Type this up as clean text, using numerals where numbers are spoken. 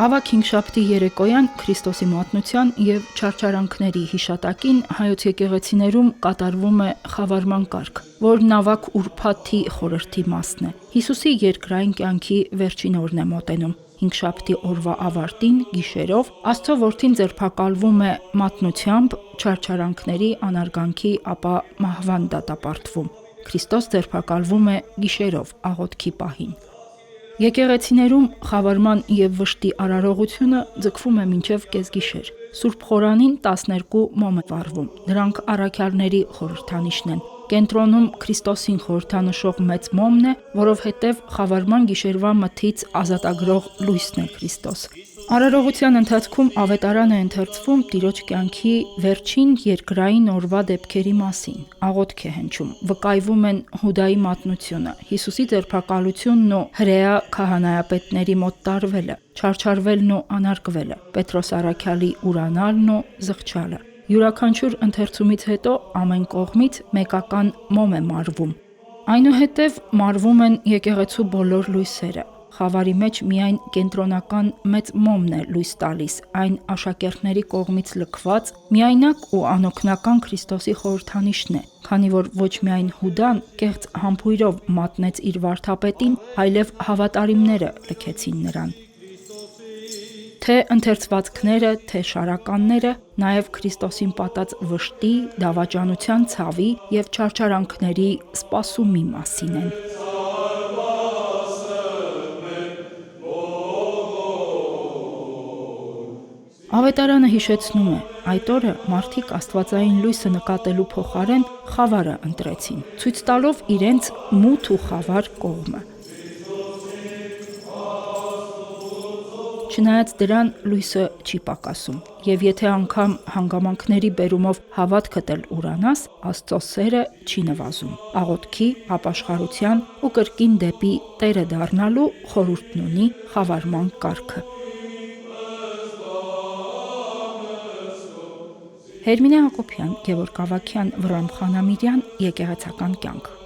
Ավագ հինգշաբթի երեկոյան Քրիստոսի մատնության և չարչարանքների հիշատակին հայոց եկեղեցիներում կատարվում է խավարման կարգ, որն ավագ ուրբաթի խորհրդի մասն է։ Հիսուսի երկրային կյանքի վերջին օրն է մոտենում։ Հինգշաբթի օրվա ավարտին գիշերով Աստծո որդին ձերբակալվում է մատնությամբ, չարչարանքների, անարգանքի, ապա մահվան դատապարտվում։ Քրիստոս ձերբակալվում է գիշերով աղոթքի պահին։ Եկեղեցիներում խավարման և վշտի արարողությունը ձգվում է մինչև կեսգիշեր։ Սուրբ խորանին 12 մոմ է վառվում։ Դրանք առաքյալների խորհրդանիշն են։ Կենտրոնում Քրիստոսին խորհրդանշող մեծ մոմն է, որովհետև խավարման գիշերվա մթից ազատագրող լույսն է Քրիստոս։ Արարողության ընթացքում ավետարան է ընթերցվում Տիրոջ կյանքի վերջին երկրային օրվա դեպքերի մասին։ Աղոթք է հնչում, վկայվում են Հուդայի մատնությունը, Հիսուսի ձերբակալությունն ու հրեա քահանայապետների մոտ տարվելը, չարչարվելն ու անարգվելը, Պետրոս առաքյալի ուրանալն ու զղջալը։ Յուրաքանչյուր ընթերցումից հետո ամեն կողմից մեկական մոմ է մարվում։ Այնուհետև մարվում են եկեղեցու բոլոր լույսերը։ Խավարի մեջ միայն կենտրոնական մեծ մոմն է լույս տալիս, այն աշակերտների կողմից լքված, միայնակ ու անօգնական Քրիստոսի խորհրդանիշն է, քանի որ ոչ միայն Հուդան կեղծ համբույրով մատնեց իր վարդապետին, այլև հավատարիմները լքեցին նրան։ Թե ընթերցվածքները, թե շարականները նաև Քրիստոսին պատած վշտի, դավաճանության ցավի և չարչարանքների սպասումի մասին են։ Ավետարանը հիշեցնում է, այդ օրը մարդիկ աստվածային լույսը նկատելու փոխարեն խավարը ընտրեցին, ցույց տալով իրենց մութ ու խավար կողմը։ Չնայած դրան լույսը չի պակասում, և եթե անգամ հանգամանքների բերումով հավատքդ էլ ուրանաս, Աստծո սերը չի նվազում։ Աղոթքի, ապաշխարության ու կրկին դեպի Տերը դառնալու խորհուրդն ունի խավարման կարգը։ Հերմինե Հակոբյան, Գևորգ Ավագյան, Վռամ Խանամիրյան, Եկեղեցական կյանք։